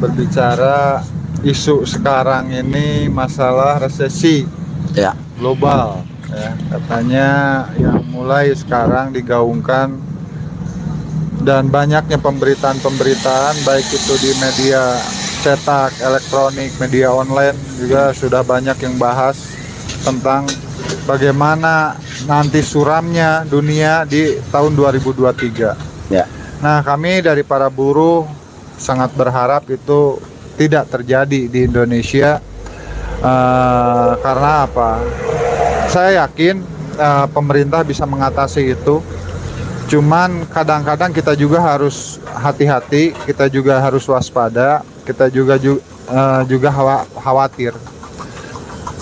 berbicara isu sekarang ini masalah resesi Ya. global ya, katanya yang mulai sekarang digaungkan dan banyaknya pemberitaan-pemberitaan baik itu di media cetak, elektronik, media online juga sudah banyak yang bahas tentang bagaimana nanti suramnya dunia di tahun 2023. Ya. Nah, kami dari para buruh sangat berharap itu tidak terjadi di Indonesia. Karena apa? Saya yakin pemerintah bisa mengatasi itu. Cuman kadang-kadang kita juga harus hati-hati, kita juga harus waspada, kita juga khawatir.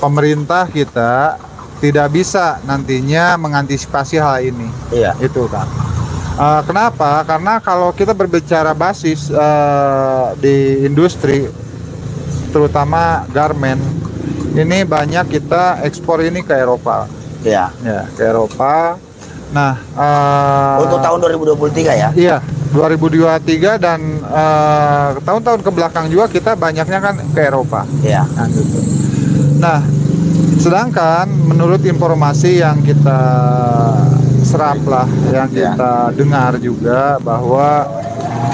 Pemerintah kita tidak bisa nantinya mengantisipasi hal ini. Iya. Itu kan. Kenapa? Karena kalau kita berbicara basis di industri, terutama garment, ini banyak kita ekspor ini ke Eropa. Ya. Ya, ke Eropa. Nah, Untuk tahun 2023 ya? Iya, 2023 dan tahun-tahun ke belakang juga kita banyaknya kan ke Eropa. Iya. Nah, gitu. Nah, sedangkan menurut informasi yang kita serap lah, yang kita dengar juga bahwa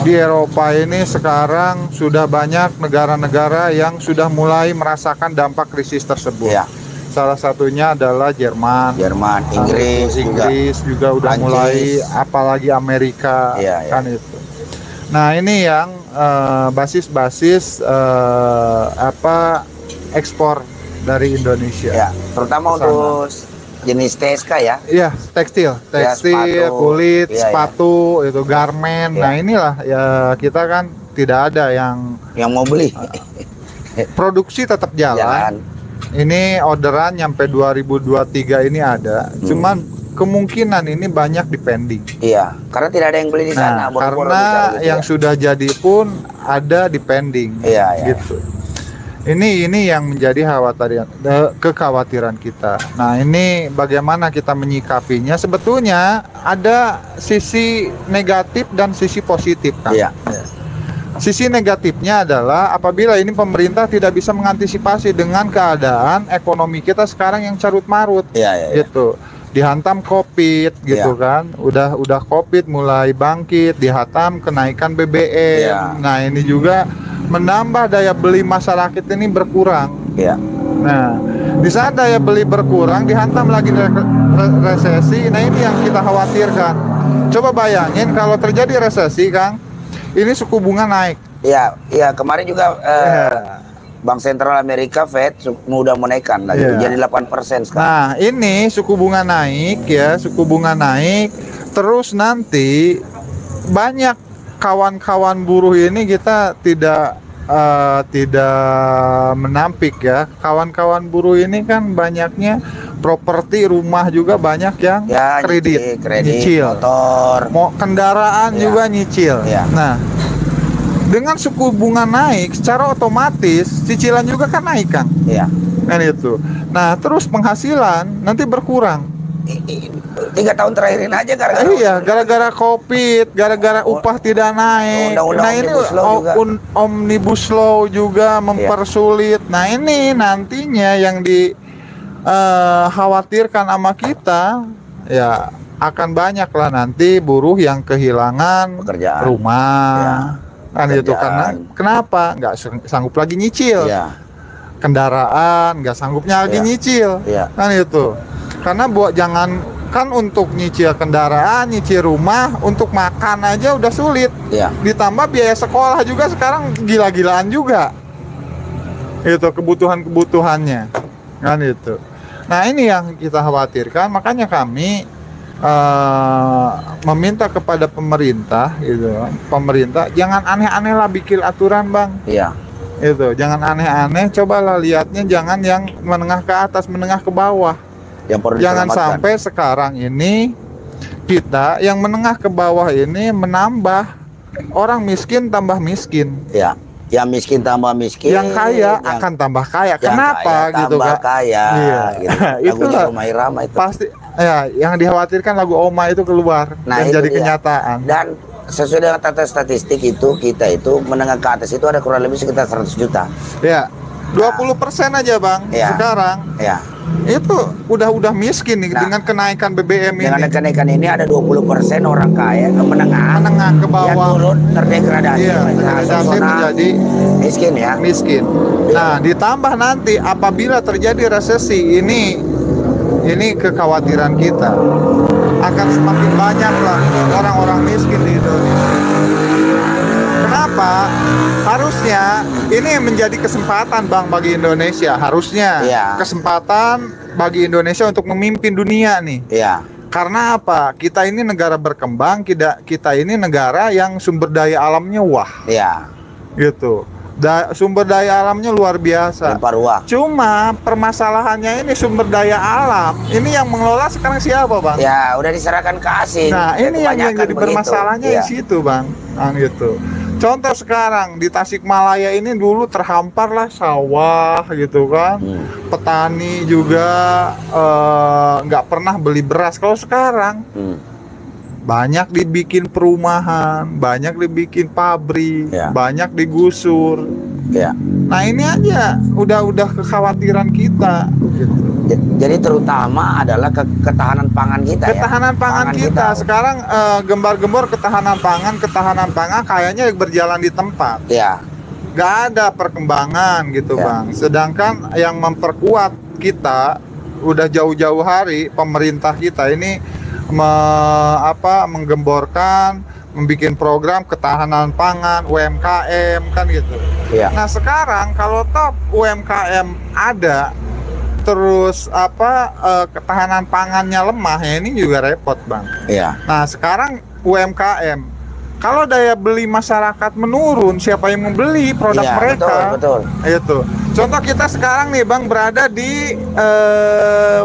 di Eropa ini sekarang sudah banyak negara-negara yang sudah mulai merasakan dampak krisis tersebut. Iya. Salah satunya adalah Jerman, Inggris juga udah Prancis. mulai, apalagi Amerika, Iya, kan itu. Nah, ini yang basis-basis ekspor dari Indonesia. Ya, terutama Kesana. untuk jenis TSK ya. Iya, tekstil, sepatu. kulit, Iya, sepatu, itu garment. Iya. Nah, inilah ya, kita kan tidak ada yang mau beli. produksi tetap jalan. Ini orderan nyampe 2023 ini ada. Cuman kemungkinan ini banyak di pending. Iya, karena tidak ada yang beli di sana. Nah, boro-boro karena bisa gitu yang ya. sudah jadi pun ada di pending. Iya, iya. Gitu. Ini yang menjadi kekhawatiran kita. Nah, ini bagaimana kita menyikapinya? Sebetulnya ada sisi negatif dan sisi positif kan. Iya. Sisi negatifnya adalah apabila ini pemerintah tidak bisa mengantisipasi dengan keadaan ekonomi kita sekarang yang carut marut. Iya. Gitu. Dihantam Covid gitu kan. Udah Covid mulai bangkit, dihantam kenaikan BBM. Iya. Nah, ini juga menambah daya beli masyarakat ini berkurang. Iya. Nah, di saat daya beli berkurang, dihantam lagi resesi. Nah, ini yang kita khawatirkan. Coba bayangin kalau terjadi resesi, Kang, ini suku bunga naik. Iya, kemarin juga Bank Sentral Amerika Fed udah menaikkan lagi jadi 8% sekarang. Nah, ini suku bunga naik ya, suku bunga naik. Terus nanti banyak kawan-kawan buruh ini kita tidak menampik ya. Kawan-kawan buruh ini kan banyaknya properti, rumah juga banyak yang kredit, nyicil, motor, kendaraan juga nyicil. Nah, dengan suku bunga naik, secara otomatis cicilan juga kan naik kan? Iya. Kan itu. Nah, terus penghasilan nanti berkurang. 3 tahun terakhirin aja gara-gara Covid, gara-gara upah tidak naik. Undang-undang Nah, ini Omnibus Law juga mempersulit. Nah, ini nantinya yang dikhawatirkan sama kita ya, akan banyak lah nanti buruh yang kehilangan pekerjaan, rumah. Kan itu karena kenapa? Nggak sanggup lagi nyicil. Kendaraan nggak sanggupnya lagi nyicil. Kan itu. Karena jangan kan untuk nyicil kendaraan, nyicil rumah, untuk makan aja udah sulit. Ditambah biaya sekolah juga sekarang gila-gilaan juga. Itu kebutuhannya. Kan itu. Nah, ini yang kita khawatirkan, makanya kami meminta kepada pemerintah gitu. Pemerintah jangan aneh-aneh lah bikin aturan, Bang. Itu, jangan aneh-aneh, cobalah lihatnya jangan yang menengah ke atas, menengah ke bawah. Jangan sampai sekarang ini kita yang menengah ke bawah ini menambah orang miskin tambah miskin. Yang miskin tambah miskin. Yang kaya akan tambah kaya. Kenapa kaya gitu kan? Kaya. Gitu. Lagunya Rhoma Irama itu. Pasti ya, yang dikhawatirkan lagu Oma itu keluar dan jadi kenyataan. Dan sesuai dengan data statistik itu kita itu menengah ke atas itu ada kurang lebih sekitar 100 juta. Ya. 20% aja bang sekarang. Ya. Itu udah miskin nih dengan kenaikan BBM ini. Dengan kenaikan ini ada 20% orang kaya menengah ke bawah yang turun terdegradasi, menjadi miskin ya. Miskin. Nah, ditambah nanti apabila terjadi resesi ini kekhawatiran kita akan semakin banyak lah orang-orang miskin di Indonesia. Kenapa? Harusnya ini menjadi kesempatan bang bagi Indonesia. Harusnya kesempatan bagi Indonesia untuk memimpin dunia nih. Karena apa? Kita ini negara berkembang, kita ini negara yang sumber daya alamnya gitu. Sumber daya alamnya luar biasa. Cuma permasalahannya ini sumber daya alam ini yang mengelola sekarang siapa bang? Ya udah diserahkan ke asing. Nah ini yang jadi permasalahannya di situ bang, gitu. Contoh sekarang di Tasikmalaya ini dulu terhampar lah sawah gitu kan, petani juga nggak pernah beli beras. Kalau sekarang banyak dibikin perumahan, banyak dibikin pabrik, banyak digusur. Nah ini aja udah kekhawatiran kita. Gitu. Jadi terutama adalah ketahanan pangan kita. Ketahanan pangan kita. Sekarang gembar-gembor ketahanan pangan kayaknya berjalan di tempat. Gak ada perkembangan gitu bang. Sedangkan yang memperkuat kita udah jauh-jauh hari pemerintah kita ini menggemborkan, membuat program ketahanan pangan, UMKM kan gitu. Nah sekarang kalau top UMKM ada, terus ketahanan pangannya lemah ya ini juga repot bang. Nah sekarang UMKM, kalau daya beli masyarakat menurun, siapa yang membeli produk mereka? Betul. Itu. Contoh kita sekarang nih bang berada di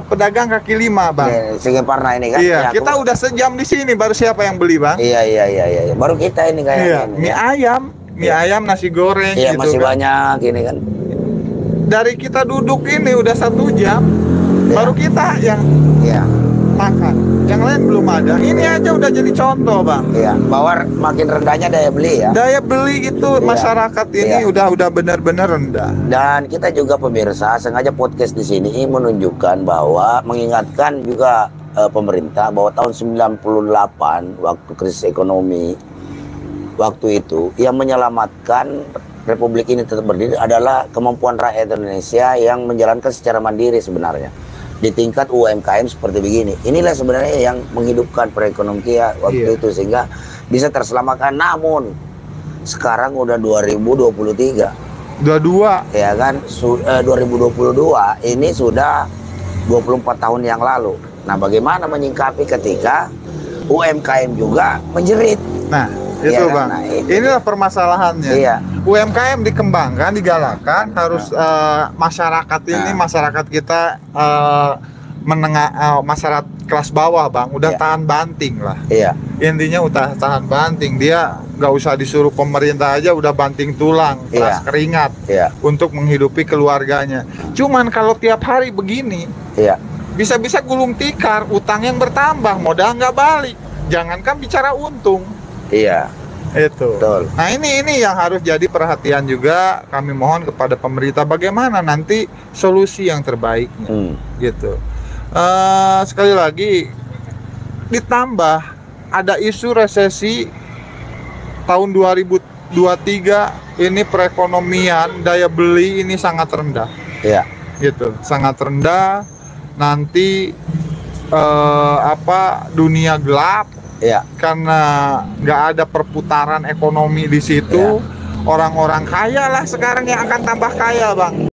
pedagang kaki lima bang. Singaparna ini kan. Kita udah sejam di sini, baru siapa yang beli bang? Iya. Baru kita ini kayaknya. Mie ayam, nasi goreng. Gitu masih kan. Banyak ini kan. Dari kita duduk ini udah 1 jam, baru kita yang makan. Yang lain belum ada. Ini aja udah jadi contoh bang. Bahwa makin rendahnya daya beli ya. Daya beli itu masyarakat ini udah benar-benar rendah. Dan kita juga pemirsa sengaja podcast di sini menunjukkan bahwa mengingatkan juga pemerintah bahwa tahun 98 waktu krisis ekonomi waktu itu yang menyelamatkan Republik ini tetap berdiri adalah kemampuan rakyat Indonesia yang menjalankan secara mandiri sebenarnya di tingkat UMKM seperti begini. Inilah sebenarnya yang menghidupkan perekonomian waktu itu sehingga bisa terselamatkan. Namun sekarang udah 2023. 22. Ya kan, 2022 ini sudah 24 tahun yang lalu. Nah, bagaimana menyingkapi ketika UMKM juga menjerit? Nah, itu bang. Nah, inilah permasalahannya. UMKM dikembangkan, digalakan, harus masyarakat ini, masyarakat kita menengah, masyarakat kelas bawah bang, udah tahan banting lah. Intinya udah tahan banting, dia nggak usah disuruh pemerintah aja udah banting tulang, keras keringat untuk menghidupi keluarganya. Cuman kalau tiap hari begini, bisa-bisa gulung tikar, utang yang bertambah, modal nggak balik. Jangankan bicara untung. Itu. Betul. Nah ini yang harus jadi perhatian juga. Kami mohon kepada pemerintah bagaimana nanti solusi yang terbaiknya. Gitu. Sekali lagi ditambah ada isu resesi tahun 2023 ini perekonomian daya beli ini sangat rendah. Gitu, sangat rendah. Nanti dunia gelap. Karena nggak ada perputaran ekonomi di situ, orang-orang kaya lah sekarang yang akan tambah kaya bang.